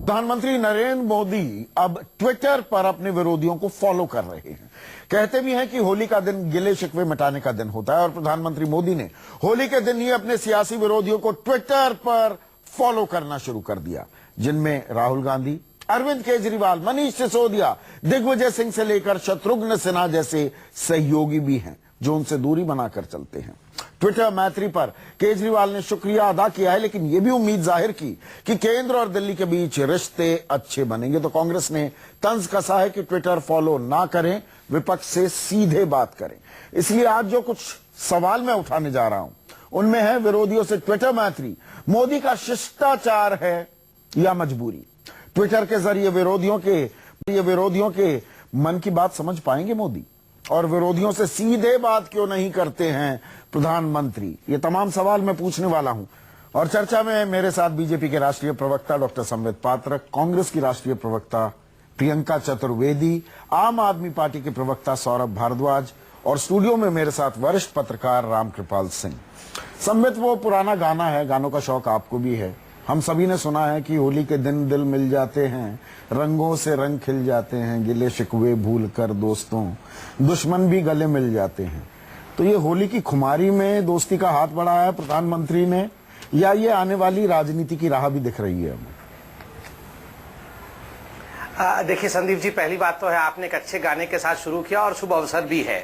प्रधानमंत्री नरेंद्र मोदी अब ट्विटर पर अपने विरोधियों को फॉलो कर रहे हैं। कहते भी हैं कि होली का दिन गिले शिकवे मिटाने का दिन होता है और प्रधानमंत्री मोदी ने होली के दिन ही अपने सियासी विरोधियों को ट्विटर पर फॉलो करना शुरू कर दिया, जिनमें राहुल गांधी, अरविंद केजरीवाल, मनीष सिसोदिया, दिग्विजय सिंह से लेकर शत्रुघ्न सिन्हा जैसे सहयोगी भी हैं जो उनसे दूरी बनाकर चलते हैं। ट्विटर मैत्री पर केजरीवाल ने शुक्रिया अदा किया है, लेकिन यह भी उम्मीद जाहिर की कि केंद्र और दिल्ली के बीच रिश्ते अच्छे बनेंगे। तो कांग्रेस ने तंज कसा है कि ट्विटर फॉलो ना करें, विपक्ष से सीधे बात करें। इसलिए आज जो कुछ सवाल मैं उठाने जा रहा हूं उनमें है विरोधियों से ट्विटर मैत्री मोदी का शिष्टाचार है या मजबूरी। ट्विटर के जरिए विरोधियों के मन की बात समझ पाएंगे मोदी, और विरोधियों से सीधे बात क्यों नहीं करते हैं प्रधानमंत्री। ये तमाम सवाल मैं पूछने वाला हूं। और चर्चा में मेरे साथ बीजेपी के राष्ट्रीय प्रवक्ता डॉक्टर संबित पात्र, कांग्रेस की राष्ट्रीय प्रवक्ता प्रियंका चतुर्वेदी, आम आदमी पार्टी के प्रवक्ता सौरभ भारद्वाज और स्टूडियो में मेरे साथ वरिष्ठ पत्रकार रामकृपाल सिंह। संबित, वो पुराना गाना है, गानों का शौक आपको भी है, हम सभी ने सुना है कि होली के दिन दिल मिल जाते हैं, रंगों से रंग खिल जाते हैं, गिले शिकवे भूल कर दोस्तों, दुश्मन भी गले मिल जाते हैं। तो ये होली की खुमारी में दोस्ती का हाथ बढ़ाया है प्रधानमंत्री ने, या ये आने वाली राजनीति की राह भी दिख रही है हमें? देखिए संदीप जी, पहली बात तो है आपने एक अच्छे गाने के साथ शुरू किया और शुभ अवसर भी है।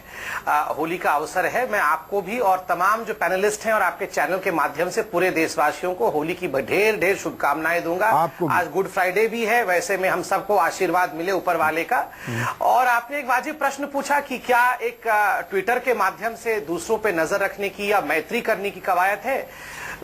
होली का अवसर है। मैं आपको भी और तमाम जो पैनलिस्ट हैं और आपके चैनल के माध्यम से पूरे देशवासियों को होली की ढेर ढेर शुभकामनाएं दूंगा। आज गुड फ्राइडे भी है, वैसे में हम सबको आशीर्वाद मिले ऊपर वाले का। और आपने एक वाजिब प्रश्न पूछा कि क्या एक ट्विटर के माध्यम से दूसरों पे नजर रखने की या मैत्री करने की कवायद है,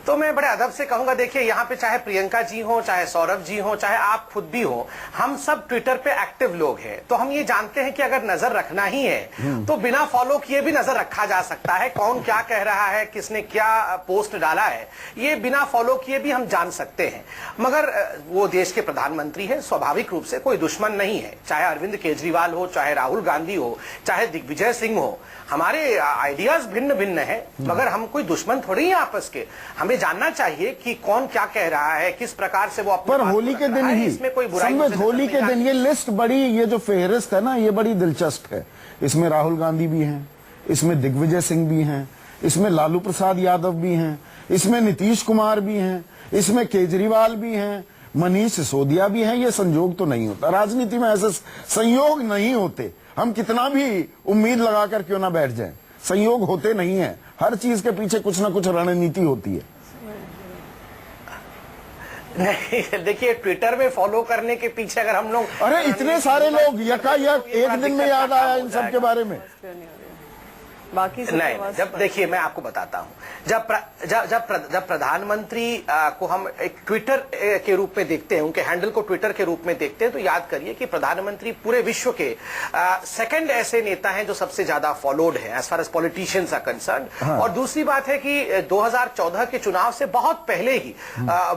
तो मैं बड़े अदब से कहूंगा, देखिए यहाँ पे चाहे प्रियंका जी हो, चाहे सौरभ जी हो, चाहे आप खुद भी हो, हम सब ट्विटर पे एक्टिव लोग हैं। तो हम ये जानते हैं कि अगर नजर रखना ही है तो बिना फॉलो किए भी नजर रखा जा सकता है। कौन क्या कह रहा है, किसने क्या पोस्ट डाला है, ये बिना फॉलो किए भी हम जान सकते हैं। मगर वो देश के प्रधानमंत्री है, स्वाभाविक रूप से कोई दुश्मन नहीं है। चाहे अरविंद केजरीवाल हो, चाहे राहुल गांधी हो, चाहे दिग्विजय सिंह हो, हमारे आइडियाज भिन्न भिन्न है, मगर हम कोई दुश्मन थोड़ी ही आपस के। हमें जानना चाहिए कि कौन क्या कह रहा है, किस प्रकार से वो अपनी पर होली के दिन ही, इसमें कोई बुराई होली के दिन ये लिस्ट बड़ी, ये जो फेहरिस्त है ना, ये बड़ी दिलचस्प है। इसमें राहुल गांधी भी हैं, इसमें दिग्विजय सिंह भी हैं, इसमें लालू प्रसाद यादव भी हैं, इसमें नीतीश कुमार भी हैं, इसमें केजरीवाल भी हैं, मनीष सिसोदिया भी हैं। ये संयोग तो नहीं होता, राजनीति में ऐसे संयोग नहीं होते। हम कितना भी उम्मीद लगाकर क्यों ना बैठ जाएं, संयोग होते नहीं है। हर चीज के पीछे कुछ ना कुछ रणनीति होती है। नहीं, देखिए ट्विटर में फॉलो करने के पीछे अगर हम लोग, अरे इतने सारे लोग यकायक एक दिन में याद आया इन सब के बारे में। बाकी नहीं, जब देखिए मैं आपको बताता हूं, जब प्रधानमंत्री को हम एक ट्विटर के रूप में देखते हैं, उनके हैंडल को ट्विटर के रूप में देखते हैं, तो याद करिए कि प्रधानमंत्री पूरे विश्व के सेकंड ऐसे नेता हैं जो सबसे ज्यादा फॉलोड हैं as far as politicians are concern. और दूसरी बात है कि 2014 के चुनाव से बहुत पहले ही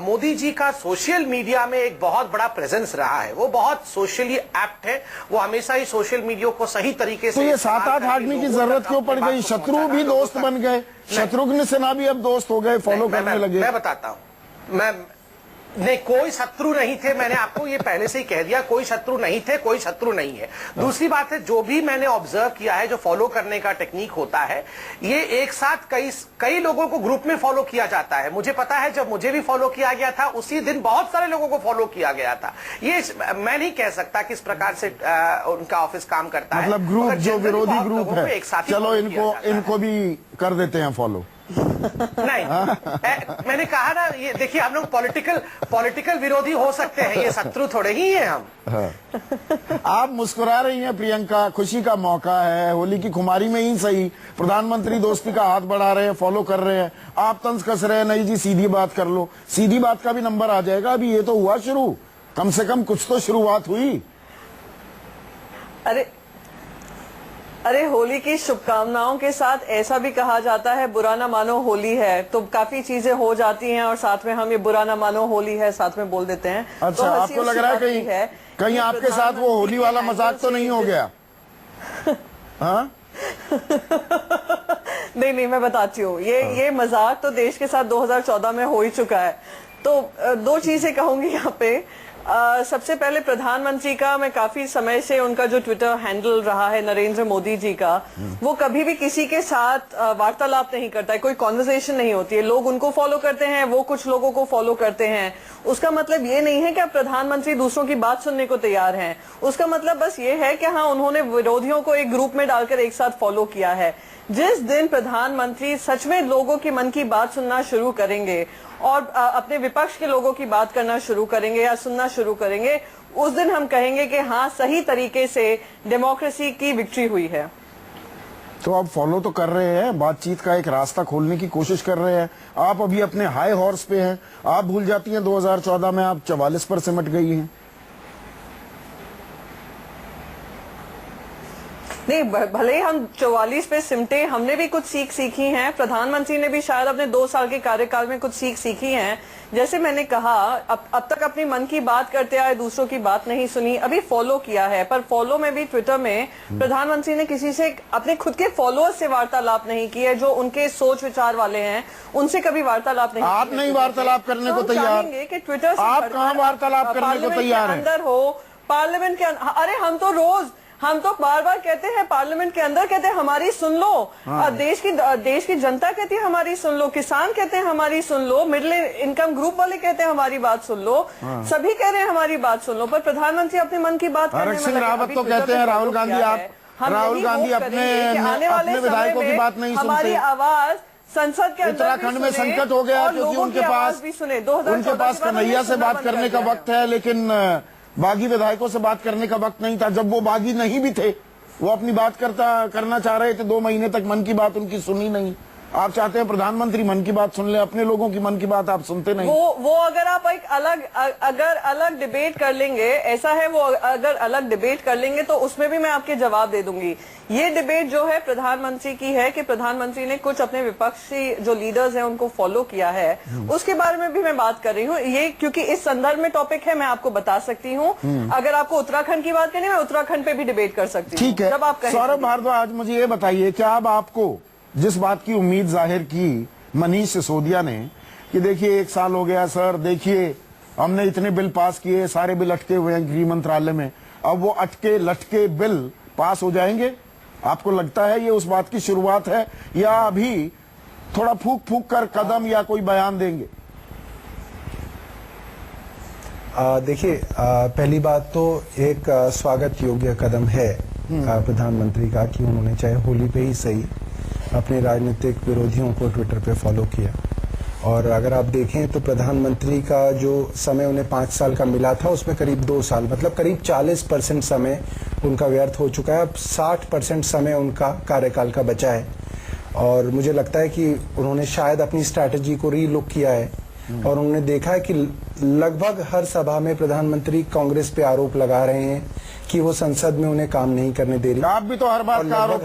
मोदी जी का सोशल मीडिया में एक बहुत बड़ा प्रेजेंस रहा है। वो बहुत सोशली एक्ट है, वो हमेशा ही सोशल मीडिया को सही तरीके से। तो ये 7-8 आदमी की जरूरत क्यों पड़ गई? शत्रु भी दोस्त बन गए, शत्रुघ्न सिन्हा भी अब दोस्त हो गए, फॉलो करने लगे। मैं बताता हूं, नहीं, कोई शत्रु नहीं थे। मैंने आपको ये पहले से ही कह दिया, कोई शत्रु नहीं थे, कोई शत्रु नहीं है। दूसरी बात है, जो भी मैंने ऑब्जर्व किया है, जो फॉलो करने का टेक्निक होता है, ये एक साथ कई लोगों को ग्रुप में फॉलो किया जाता है। मुझे पता है, जब मुझे भी फॉलो किया गया था उसी दिन बहुत सारे लोगों को फॉलो किया गया था। ये मैं नहीं कह सकता किस प्रकार से उनका ऑफिस काम करता है। मतलब ग्रुप जो विरोधी ग्रुप है, चलो इनको भी कर देते हैं फॉलो। नहीं, मैंने कहा ना, ये देखिए हम लोग पॉलिटिकल विरोधी हो सकते हैं, ये शत्रु थोड़े ही हैं हम। आप मुस्कुरा रही हैं प्रियंका, खुशी का मौका है, होली की खुमारी में ही सही प्रधानमंत्री दोस्ती का हाथ बढ़ा रहे हैं, फॉलो कर रहे हैं। आप तंज कस रहे हैं, नहीं जी सीधी बात कर लो। सीधी बात का भी नंबर आ जाएगा, अभी ये तो हुआ शुरू, कम से कम कुछ तो शुरुआत हुई। अरे होली की शुभकामनाओं के साथ ऐसा भी कहा जाता है, बुरा ना मानो होली है, तो काफी चीजें हो जाती हैं और साथ में हम ये बुरा ना मानो होली है साथ में बोल देते हैं। अच्छा, तो आपको लग रहा है कहीं आपके साथ वो होली वाला मजाक तो नहीं हो गया? हाँ? नहीं, मैं बताती हूँ, ये मजाक तो देश के साथ 2014 में हो ही चुका है। तो दो चीजें कहूंगी यहाँ पे। सबसे पहले प्रधानमंत्री का, मैं काफी समय से उनका जो ट्विटर हैंडल रहा है नरेंद्र मोदी जी का, वो कभी भी किसी के साथ वार्तालाप नहीं करता है, कोई कॉन्वर्सेशन नहीं होती है। लोग उनको फॉलो करते हैं, वो कुछ लोगों को फॉलो करते हैं। उसका मतलब ये नहीं है कि अब प्रधानमंत्री दूसरों की बात सुनने को तैयार हैं। उसका मतलब बस ये है कि हाँ, उन्होंने विरोधियों को एक ग्रुप में डालकर एक साथ फॉलो किया है। जिस दिन प्रधानमंत्री सच में लोगों की मन की बात सुनना शुरू करेंगे और अपने विपक्ष के लोगों की बात करना शुरू करेंगे या सुनना शुरू करेंगे, उस दिन हम कहेंगे कि हाँ, सही तरीके से डेमोक्रेसी की विक्ट्री हुई है। तो आप फॉलो तो कर रहे हैं, बातचीत का एक रास्ता खोलने की कोशिश कर रहे हैं। आप अभी अपने हाई हॉर्स पे हैं। आप भूल जाती हैं 2014 में आप 44 पर सिमट गई हैं। नहीं, भले ही हम 44 पे सिमटे, हमने भी कुछ सीख सीखी हैं। प्रधानमंत्री ने भी शायद अपने 2 साल के कार्यकाल में कुछ सीख सीखी हैं। जैसे मैंने कहा, अब तक अपनी मन की बात करते आए, दूसरों की बात नहीं सुनी, अभी फॉलो किया है। पर फॉलो में भी ट्विटर में प्रधानमंत्री ने किसी से, अपने खुद के फॉलोअर्स से वार्तालाप नहीं की है, जो उनके सोच विचार वाले हैं, उनसे कभी वार्तालाप नहीं। आप नहीं वार्तालाप करने को तैयार कि ट्विटर से आप कहाँ वार्तालाप करने को तैयार हैं? अंदर हो, पार्लियामेंट के अंदर, अरे हम तो बार बार कहते हैं, पार्लियामेंट के अंदर कहते हैं हमारी सुन लो। देश की जनता कहती है हमारी सुन लो, किसान कहते हैं हमारी सुन लो, मिडिल इनकम ग्रुप वाले कहते हैं हमारी बात सुन लो, सभी कह रहे हैं हमारी बात सुन लो। पर प्रधानमंत्री अपने मन की बात करने में सिंह रावत तो कहते हैं राहुल गांधी अपने विधायकों की बात नहीं सुनते। हमारी आवाज संसद के अंदर उत्तराखंड में संकट हो गया क्योंकि उनके पास कन्हैया से बात करने का वक्त है, लेकिन बागी विधायकों से बात करने का वक्त नहीं था। जब वो बागी नहीं भी थे, वो अपनी बात करना चाह रहे थे, 2 महीने तक मन की बात उनकी सुनी नहीं। आप चाहते हैं प्रधानमंत्री मन की बात सुन ले, अपने लोगों की मन की बात आप सुनते नहीं। वो अगर आप एक अलग डिबेट कर लेंगे, ऐसा है, वो अगर अलग डिबेट कर लेंगे तो उसमें भी मैं आपके जवाब दे दूंगी। ये डिबेट जो है प्रधानमंत्री की है कि प्रधानमंत्री ने कुछ अपने विपक्षी जो लीडर्स हैं उनको फॉलो किया है, उसके बारे में भी मैं बात कर रही हूँ। ये क्योंकि इस संदर्भ में टॉपिक है, मैं आपको बता सकती हूँ। अगर आपको उत्तराखंड की बात करनी है, मैं उत्तराखंड पे भी डिबेट कर सकती हूँ। ठीक है। जब आप सौरभ भारद्वाज, मुझे ये बताइए, क्या अब आपको जिस बात की उम्मीद जाहिर की मनीष सिसोदिया ने कि देखिए 1 साल हो गया सर, देखिए हमने इतने बिल पास किए, सारे बिल अटके हुए हैं गृह मंत्रालय में, अब वो अटके लटके बिल पास हो जाएंगे? आपको लगता है ये उस बात की शुरुआत है, या अभी थोड़ा फूक फूक कर कदम या कोई बयान देंगे? देखिए, पहली बात तो एक स्वागत योग्य कदम है प्रधानमंत्री का कि उन्होंने चाहे होली पे ही सही अपने राजनीतिक विरोधियों को ट्विटर पे फॉलो किया। और अगर आप देखें तो प्रधानमंत्री का जो समय उन्हें 5 साल का मिला था, उसमें करीब 2 साल, मतलब करीब 40% समय उनका व्यर्थ हो चुका है। अब 60% समय उनका कार्यकाल का बचा है। और मुझे लगता है कि उन्होंने शायद अपनी स्ट्रैटेजी को रीलुक किया है और उन्होंने देखा है कि लगभग हर सभा में प्रधानमंत्री कांग्रेस पे आरोप लगा रहे हैं कि वो संसद में उन्हें काम नहीं करने दे रही। आप भी तो हर बात का आरोप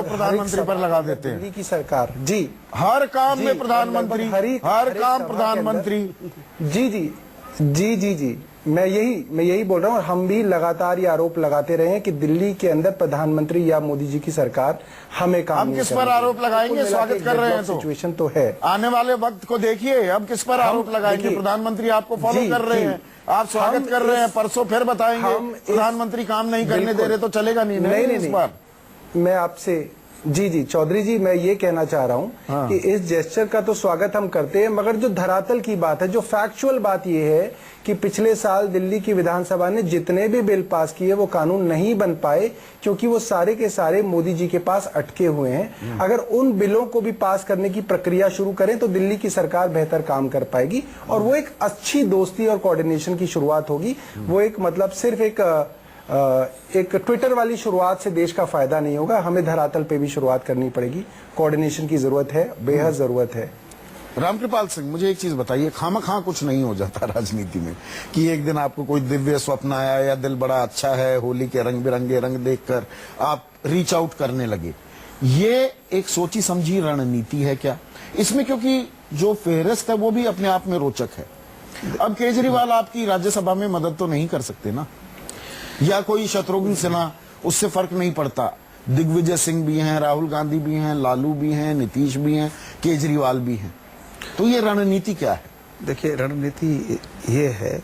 प्रधानमंत्री पर लगा देते हैं। दिल्ली की सरकार जी हर काम में प्रधानमंत्री, हर काम प्रधानमंत्री। जी मैं यही बोल रहा हूँ। और हम भी लगातार ये आरोप लगाते रहे हैं कि दिल्ली के अंदर प्रधानमंत्री या मोदी जी की सरकार हमें काम नहीं किस पर आरोप लगाएंगे? स्वागत कर रहे हैं तो सिचुएशन तो है। आने वाले वक्त को देखिए, अब किस पर आरोप लगाएंगे? प्रधानमंत्री आपको फॉलो कर रहे हैं, आप स्वागत कर रहे हैं, परसों फिर बताएंगे प्रधानमंत्री काम नहीं करने दे रहे, तो चलेगा नहीं। नहीं, मैं आपसे जी चौधरी जी, मैं ये कहना चाह रहा हूँ कि इस जेस्चर का तो स्वागत हम करते हैं, मगर जो धरातल की बात है, जो फैक्चुअल बात ये है कि पिछले साल दिल्ली की विधानसभा ने जितने भी बिल पास किए वो कानून नहीं बन पाए, क्योंकि वो सारे के सारे मोदी जी के पास अटके हुए हैं। अगर उन बिलों को भी पास करने की प्रक्रिया शुरू करें तो दिल्ली की सरकार बेहतर काम कर पाएगी और वो एक अच्छी दोस्ती और कोऑर्डिनेशन की शुरुआत होगी। वो एक मतलब सिर्फ एक ट्विटर वाली शुरुआत से देश का फायदा नहीं होगा, हमें धरातल पे भी शुरुआत करनी पड़ेगी। कोऑर्डिनेशन की जरूरत है, बेहद जरूरत है। रामकृपाल सिंह, मुझे एक चीज बताइए, खामखा कुछ नहीं हो जाता राजनीति में कि एक दिन आपको कोई दिव्य स्वप्न आया या दिल बड़ा अच्छा है, होली के रंग बिरंगे रंग देखकर आप रीच आउट करने लगे। ये एक सोची समझी रणनीति है क्या इसमें? क्योंकि जो फेहरिस्त है वो भी अपने आप में रोचक है। अब केजरीवाल आपकी राज्यसभा में मदद तो नहीं कर सकते ना, या कोई शत्रुघ्न सिन्हा, उससे फर्क नहीं पड़ता। दिग्विजय सिंह भी हैं, राहुल गांधी भी हैं, लालू भी हैं, नीतीश भी हैं, केजरीवाल भी हैं। तो ये रणनीति क्या है? देखिए रणनीति ये है,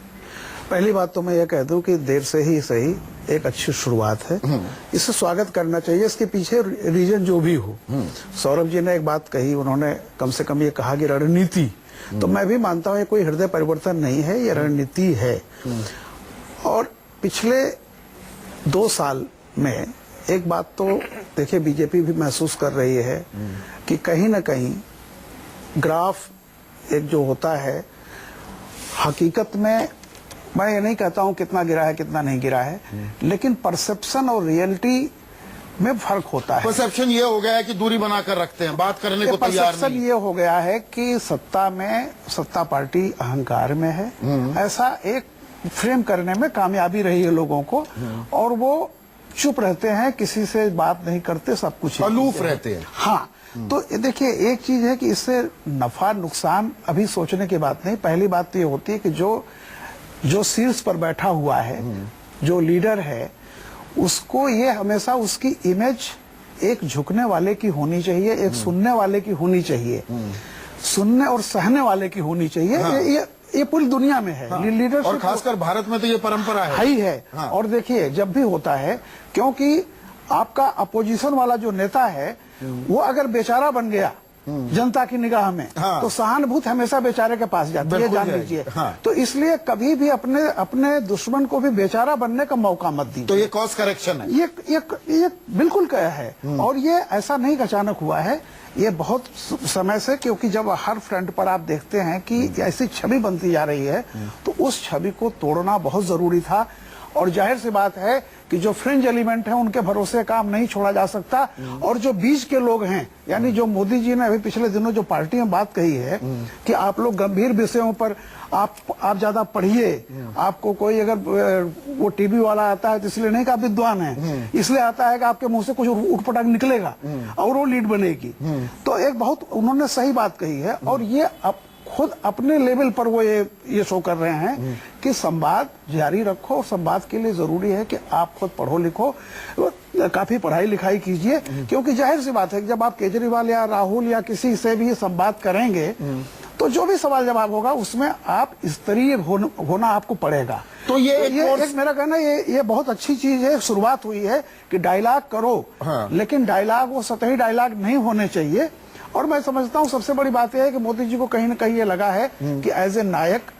पहली बात तो मैं ये कह दूं कि देर से ही सही एक अच्छी शुरुआत है, इसे स्वागत करना चाहिए। इसके पीछे रीजन जो भी हो, सौरभ जी ने एक बात कही, उन्होंने कम से कम ये कहा कि रणनीति, तो मैं भी मानता हूं ये कोई हृदय परिवर्तन नहीं है, ये रणनीति है। और पिछले 2 साल में एक बात तो देखिए बीजेपी भी महसूस कर रही है कि कहीं ना कहीं ग्राफ एक जो होता है, हकीकत में मैं ये नहीं कहता हूं कितना गिरा है कितना नहीं गिरा है, लेकिन परसेप्शन और रियलिटी में फर्क होता है। परसेप्शन ये हो गया है कि दूरी बनाकर रखते हैं, बात करने को तैयार परसेप्शन नहीं। ये हो गया है कि सत्ता पार्टी अहंकार में है, ऐसा एक फ्रेम करने में कामयाबी रही है लोगों को, और वो चुप रहते हैं, किसी से बात नहीं करते, सब कुछ अलूफ रहते हैं। हाँ, तो देखिए एक चीज है कि इससे नफा नुकसान अभी सोचने की बात नहीं। पहली बात तो ये होती है कि जो शीर्ष पर बैठा हुआ है, जो लीडर है, उसको ये हमेशा उसकी इमेज एक झुकने वाले की होनी चाहिए, एक सुनने वाले की होनी चाहिए, सुनने और सहने वाले की होनी चाहिए। हाँ। ये पूरी दुनिया में है। लीडरशिप और खासकर भारत में तो ये परंपरा है ही है। हाँ। और देखिए जब भी होता है, क्योंकि आपका अपोजिशन वाला जो नेता है वो अगर बेचारा बन गया जनता की निगाह में, हाँ। तो सहानुभूति हमेशा बेचारे के पास जाती है, जान लीजिए। हाँ। तो इसलिए कभी भी अपने दुश्मन को भी बेचारा बनने का मौका मत दीजिए। तो ये कॉज करेक्शन है, ये बिल्कुल कया है। और ये ऐसा नहीं अचानक हुआ है, ये बहुत समय से, क्योंकि जब हर फ्रंट पर आप देखते हैं कि ऐसी छवि बनती जा रही है, तो उस छवि को तोड़ना बहुत जरूरी था। और जाहिर सी बात है कि जो फ्रिंज एलिमेंट है उनके भरोसे काम नहीं छोड़ा जा सकता, और जो बीच के लोग हैं, यानी जो मोदी जी ने अभी पिछले दिनों जो पार्टी में बात कही है कि आप लोग गंभीर विषयों पर आप ज्यादा पढ़िए, आपको कोई अगर वो टीवी वाला आता है तो इसलिए नहीं कि आप विद्वान हैं, इसलिए आता है कि आपके मुंह से कुछ उठपटांग निकलेगा और वो लीड बनेगी। तो एक बहुत उन्होंने सही बात कही है, और ये खुद अपने लेवल पर वो ये शो कर रहे हैं कि संवाद जारी रखो। संवाद के लिए जरूरी है कि आप खुद पढ़ो लिखो, काफी पढ़ाई लिखाई कीजिए, क्योंकि जाहिर सी बात है कि जब आप केजरीवाल या राहुल या किसी से भी संवाद करेंगे तो जो भी सवाल जवाब होगा उसमें आप स्तरीय होना आपको पड़ेगा। तो ये एक मेरा कहना ये बहुत अच्छी चीज है, शुरुआत हुई है कि डायलॉग करो। हाँ। लेकिन डायलॉग वो सतही डायलॉग नहीं होने चाहिए। और मैं समझता हूँ सबसे बड़ी बात यह है कि मोदी जी को कहीं ना कहीं ये लगा है कि एज ए नायक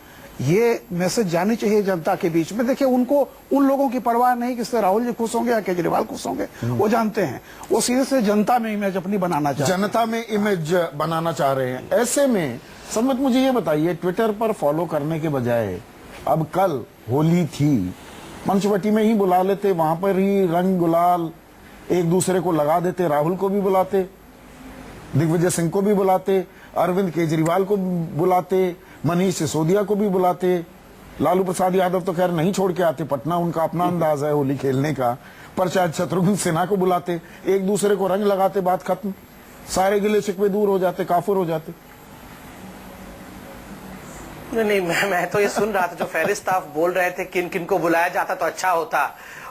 ये मैसेज जानी चाहिए जनता के बीच में। देखिए उनको उन लोगों की परवाह नहीं कि इससे राहुल जी खुश होंगे या केजरीवाल खुश होंगे, वो जानते हैं, वो सीधे से जनता में इमेज अपनी बनाना चाहते हैं, जनता में इमेज बनाना चाह रहे हैं। ऐसे में सम्मत मुझे ये बताइए, ट्विटर पर फॉलो करने के बजाय अब कल होली थी, पंचवटी में ही बुला लेते, वहां पर ही रंग गुलाल एक दूसरे को लगा देते, राहुल को भी बुलाते, दिग्विजय सिंह को भी बुलाते, अरविंद केजरीवाल को बुलाते, मनीष सिसोदिया को भी बुलाते, लालू प्रसाद यादव तो खैर नहीं छोड़ के आते, पटना उनका अपना अंदाज है होली खेलने का, पर शायद शत्रुघ्न सिन्हा को बुलाते, एक दूसरे को रंग लगाते, बात खत्म, सारे गिले शिकवे दूर हो जाते, काफुर हो जाते। नहीं, मैं तो ये सुन रहा था जो फहरिस्त आप बोल रहे थे किन किन को बुलाया जाता तो अच्छा होता,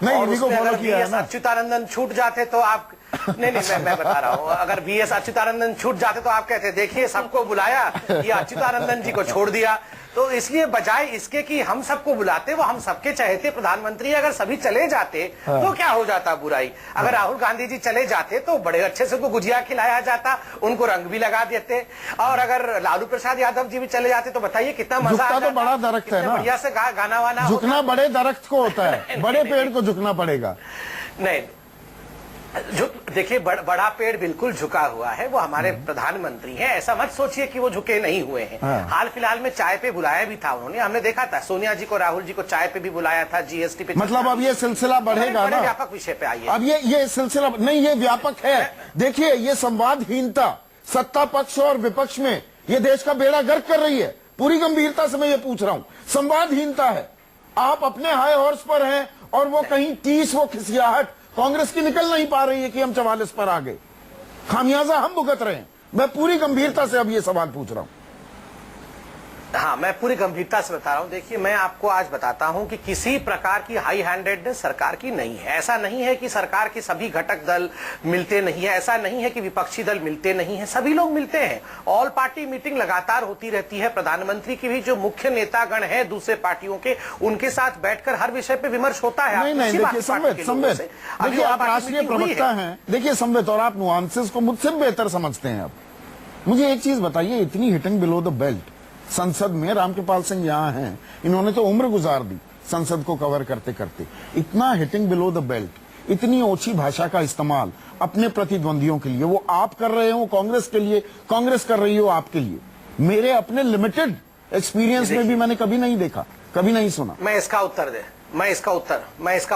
नहीं, और उसमें अगर किया है VS अच्युतानंदन छूट जाते तो आप नहीं मैं बता रहा हूँ, अगर VS अच्युतानंदन छूट जाते तो आप कहते देखिए सबको बुलाया, ये अच्युतानंदन जी को छोड़ दिया। तो इसलिए बजाय इसके कि हम सबको बुलाते, वो हम सबके चहेते प्रधानमंत्री अगर सभी चले जाते तो क्या हो जाता बुराई। अगर राहुल गांधी जी चले जाते तो बड़े अच्छे से उनको गुजिया खिलाया जाता, उनको रंग भी लगा देते, और अगर लालू प्रसाद यादव जी भी चले जाते तो बताइए कितना मजा आता। तो बड़ा दरख्त है ना, बढ़िया से गाना वाना झुकना बड़े दरख्त को होता है, बड़े पेड़ को झुकना पड़ेगा। नहीं, देखिए बड़ा पेड़ बिल्कुल झुका हुआ है, वो हमारे प्रधानमंत्री हैं, ऐसा मत सोचिए कि वो झुके नहीं हुए हैं। हाँ। हाल फिलहाल में चाय पे बुलाया भी था उन्होंने, हमने देखा था सोनिया जी को, राहुल जी को चाय पे भी बुलाया था, GST पे। मतलब अब ये सिलसिला बढ़ेगा ना, व्यापक विषय पे आइए। अब ये सिलसिला नहीं, ये व्यापक है। देखिए ये संवादहीनता सत्ता पक्ष और विपक्ष में ये देश का बेड़ा गर्क कर रही है। पूरी गंभीरता से मैं ये पूछ रहा हूं, संवादहीनता है। आप अपने हाई हॉर्स पर हैं और वो कहीं 30 वो खिसियाहट कांग्रेस की निकल नहीं पा रही है कि हम 44 पर आ गए, खामियाजा हम भुगत रहे हैं। मैं पूरी गंभीरता से अब ये सवाल पूछ रहा हूं। हाँ, मैं पूरी गंभीरता से बता रहा हूँ। देखिए, मैं आपको आज बताता हूँ कि किसी प्रकार की हाई हैंडेडनेस सरकार की नहीं है। ऐसा नहीं है कि सरकार के सभी घटक दल मिलते नहीं है, ऐसा नहीं है कि विपक्षी दल मिलते नहीं है, सभी लोग मिलते हैं। ऑल पार्टी मीटिंग लगातार होती रहती है। प्रधानमंत्री की भी जो मुख्य नेतागण है दूसरे पार्टियों के, उनके साथ बैठकर हर विषय पे विमर्श होता है। नहीं, देखिए संवेद, देखिए आप राष्ट्रीय प्रवक्ता हैं, देखिए संवेद, और आप नुआंसेस को मुझसे बेहतर समझते हैं। अब मुझे एक चीज बताइए, इतनी हिटिंग बिलो द बेल्ट संसद में, रामकृपाल सिंह यहाँ हैं, इन्होंने तो उम्र गुजार दी संसद को कवर करते करते, इतना हिटिंग बिलो द बेल्ट, इतनी ओछी भाषा का इस्तेमाल अपने प्रतिद्वंदियों के लिए, वो आप कर रहे हो कांग्रेस के लिए, कांग्रेस कर रही हो आपके लिए, मेरे अपने लिमिटेड एक्सपीरियंस में भी मैंने कभी नहीं देखा, कभी नहीं सुना। मैं इसका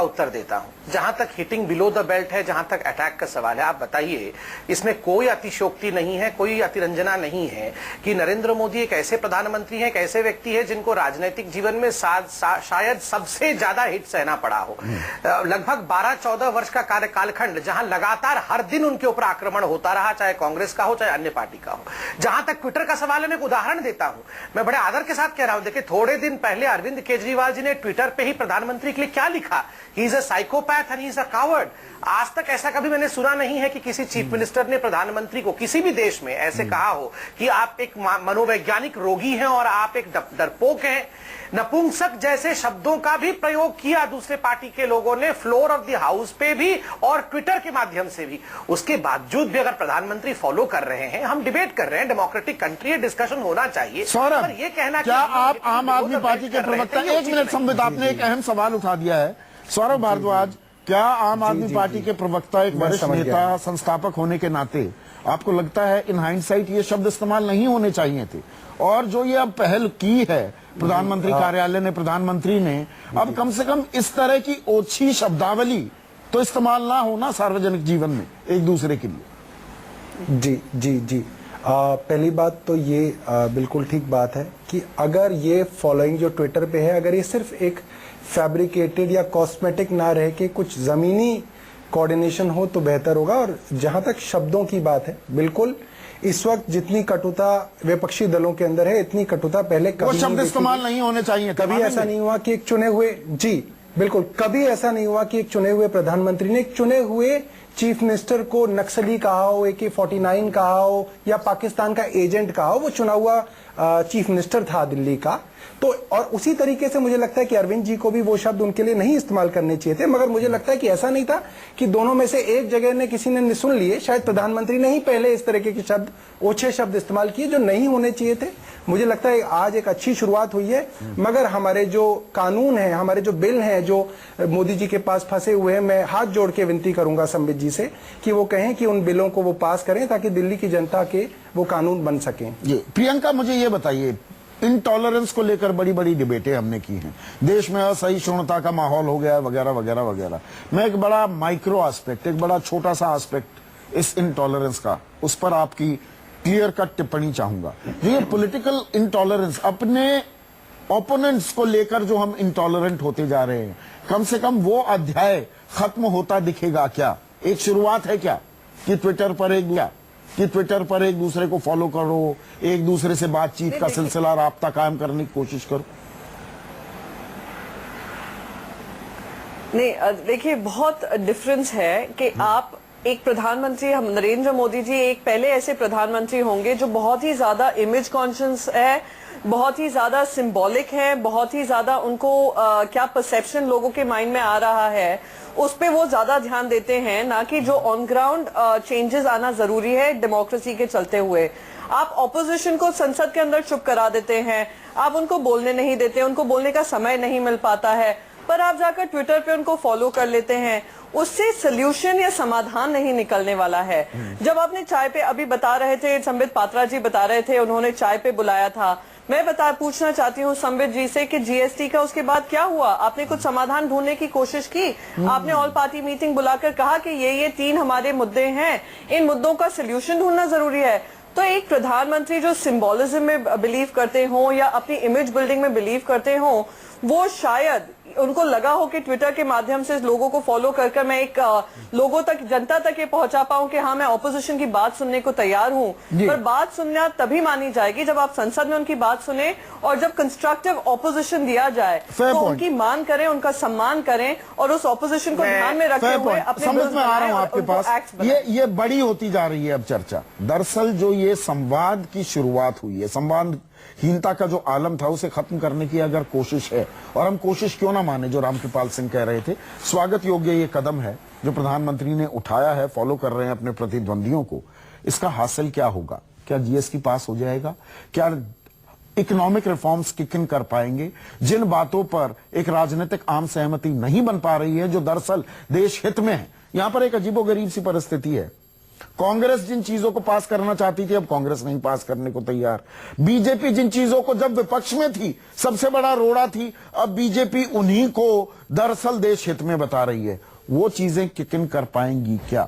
उत्तर देता हूं। जहां तक हिटिंग बिलो द बेल्ट है, जहां तक अटैक का सवाल है, आप बताइए, इसमें कोई अतिशयोक्ति नहीं है, कोई अतिरंजना नहीं है कि नरेंद्र मोदी एक ऐसे प्रधानमंत्री हैं, एक ऐसे व्यक्ति है जिनको राजनीतिक जीवन में शायद सबसे ज्यादा हिट सहना पड़ा हो। लगभग 12-14 वर्ष का कार्यकालखंड, जहां लगातार हर दिन उनके ऊपर आक्रमण होता रहा, चाहे कांग्रेस का हो चाहे अन्य पार्टी का हो। जहां तक ट्विटर का सवाल है, मैं एक उदाहरण देता हूं, मैं बड़े आदर के साथ कह रहा हूं। देखिए, थोड़े दिन पहले अरविंद केजरीवाल जी ने ट्विटर पे ही प्रधानमंत्री के लिए क्या लिखा, he is a psychopath and he is a coward. आज तक ऐसा कभी मैंने सुना नहीं है कि किसी चीफ मिनिस्टर ने प्रधानमंत्री को किसी भी देश में ऐसे कहा हो कि आप एक मनोवैज्ञानिक रोगी हैं और आप एक डरपोक हैं। नपुंसक जैसे शब्दों का भी प्रयोग किया दूसरे पार्टी के लोगों ने, फ्लोर ऑफ द हाउस पे भी और ट्विटर के माध्यम से भी। उसके बावजूद भी अगर प्रधानमंत्री फॉलो कर रहे हैं, हम डिबेट कर रहे हैं, डेमोक्रेटिक कंट्री है, डिस्कशन होना चाहिए। सौरभ, ये कहना क्या आप आम आदमी पार्टी के प्रवक्ता, एक मिनट संबित, आपने एक अहम सवाल उठा दिया है सौरभ भारद्वाज, क्या आम आदमी पार्टी के प्रवक्ता, एक वरिष्ठ नेता, संस्थापक होने के नाते आपको लगता है इन हाइंडसाइट ये शब्द इस्तेमाल नहीं होने चाहिए थे? और जो ये अब पहल की है प्रधानमंत्री कार्यालय ने, प्रधानमंत्री ने, अब कम से कम इस तरह की ओछी शब्दावली तो इस्तेमाल ना होना सार्वजनिक जीवन में एक दूसरे के लिए। जी पहली बात तो ये बिल्कुल ठीक बात है कि अगर ये फॉलोइंग जो ट्विटर पे है, अगर ये सिर्फ एक फैब्रिकेटेड या कॉस्मेटिक ना रह के कुछ जमीनी कोऑर्डिनेशन हो तो बेहतर होगा। और जहां तक शब्दों की बात है, बिल्कुल इस वक्त जितनी कटुता विपक्षी दलों के अंदर है, इतनी कटुता पहले कभी वो शब्द इस्तेमाल नहीं होने चाहिए। कभी ऐसा नहीं हुआ कि एक चुने हुए, जी बिल्कुल, कभी ऐसा नहीं हुआ कि एक चुने हुए प्रधानमंत्री ने एक चुने हुए चीफ मिनिस्टर को नक्सली कहा हो, AK-49 कहा हो या पाकिस्तान का एजेंट कहा हो। वो चुना हुआ चीफ मिनिस्टर था दिल्ली का। तो और उसी तरीके से मुझे लगता है कि अरविंद जी को भी वो शब्द उनके लिए नहीं इस्तेमाल करने चाहिए थे। मगर मुझे लगता है कि ऐसा नहीं था कि दोनों में से एक जगह ने किसी ने सुन लिए, शायद प्रधानमंत्री ने ही पहले इस तरीके के शब्द, ओछे शब्द इस्तेमाल किए जो नहीं होने चाहिए थे। मुझे लगता है आज एक अच्छी शुरुआत हुई है, मगर हमारे जो कानून है, हमारे जो बिल हैं जो मोदी जी के पास फंसे हुए हैं, मैं हाथ जोड़ के विनती करूंगा संबित जी से कि वो कहें कि उन बिलों को वो पास करें ताकि दिल्ली की जनता के वो कानून बन सकें। प्रियंका, मुझे ये बताइए, इंटॉलरेंस को लेकर बड़ी बड़ी डिबेटें हमने की हैं, देश में असहिष्णुता का माहौल हो गया वगैरह वगैरह वगैरह। मैं एक बड़ा माइक्रो एस्पेक्ट, एक बड़ा छोटा सा एस्पेक्ट इस इंटॉलरेंस का, उस पर आपकी क्लियर कट टिप्पणी चाहूंगा। ये पॉलिटिकल इंटॉलरेंस, अपने ओपोनेंट्स को लेकर जो हम इंटॉलरेंट होते जा रहे हैं, कम से कम वो अध्याय खत्म होता दिखेगा क्या? एक शुरुआत है क्या कि ट्विटर पर एक दूसरे को फॉलो करो, एक दूसरे से बातचीत का सिलसिला, राब्ता कायम करने की कोशिश करो? नहीं, देखिए बहुत डिफरेंस है कि आप एक प्रधानमंत्री, हम नरेंद्र मोदी जी एक पहले ऐसे प्रधानमंत्री होंगे जो बहुत ही ज्यादा इमेज कॉन्शियस है, बहुत ही ज्यादा सिंबॉलिक है, बहुत ही ज्यादा उनको क्या परसेप्शन लोगों के माइंड में आ रहा है उस पे वो ज्यादा ध्यान देते हैं, ना कि जो ऑन ग्राउंड चेंजेस आना जरूरी है डेमोक्रेसी के चलते हुए। आप ऑपोजिशन को संसद के अंदर चुप करा देते हैं, आप उनको बोलने नहीं देते, उनको बोलने का समय नहीं मिल पाता है, पर आप जाकर ट्विटर पे उनको फॉलो कर लेते हैं। उससे सोल्यूशन या समाधान नहीं निकलने वाला है। जब आपने चाय पे, अभी बता रहे थे संबित पात्रा जी बता रहे थे, उन्होंने चाय पे बुलाया था, मैं पूछना चाहती हूँ संबित जी से कि जीएसटी का उसके बाद क्या हुआ? आपने कुछ समाधान ढूंढने की कोशिश की? आपने ऑल पार्टी मीटिंग बुलाकर कहा कि ये 3 हमारे मुद्दे हैं, इन मुद्दों का सोल्यूशन ढूंढना जरूरी है। तो एक प्रधानमंत्री जो सिंबोलिज्म में बिलीव करते हो या अपनी इमेज बिल्डिंग में बिलीव करते हो, वो शायद उनको लगा हो कि ट्विटर के माध्यम से लोगों को फॉलो कर मैं एक लोगों तक, जनता तक ये पहुंचा पाऊं कि हाँ मैं ऑपोजिशन की बात सुनने को तैयार हूं। पर बात सुनना तभी मानी जाएगी जब आप संसद में उनकी बात सुने और जब कंस्ट्रक्टिव ऑपोजिशन दिया जाए तो उनकी मान करें, उनका सम्मान करें और उस ऑपोजिशन को ध्यान में रखते हुए अपने समझ में आ रहा हूं आपके पास। ये बड़ी होती जा रही है अब चर्चा। दरअसल जो ये संवाद की शुरुआत हुई है, संवादहीनता का जो आलम था उसे खत्म करने की अगर कोशिश है, और हम कोशिश क्यों ना माने, जो रामकृपाल सिंह कह रहे थे, स्वागत योग्य ये कदम है जो प्रधानमंत्री ने उठाया है, फॉलो कर रहे हैं अपने प्रतिद्वंदियों को। इसका हासिल क्या होगा? क्या जीएसटी पास हो जाएगा? क्या इकोनॉमिक रिफॉर्म्स किक इन कर पाएंगे? जिन बातों पर एक राजनीतिक आम सहमति नहीं बन पा रही है, जो दरअसल देश हित में है, यहां पर एक अजीबोगरीब सी परिस्थिति है। कांग्रेस जिन चीजों को पास करना चाहती थी, अब कांग्रेस नहीं पास करने को तैयार। बीजेपी जिन चीजों को जब विपक्ष में थी सबसे बड़ा रोड़ा थी, अब बीजेपी उन्हीं को दरअसल देश हित में बता रही है। वो चीजें किक इन कर पाएंगी क्या?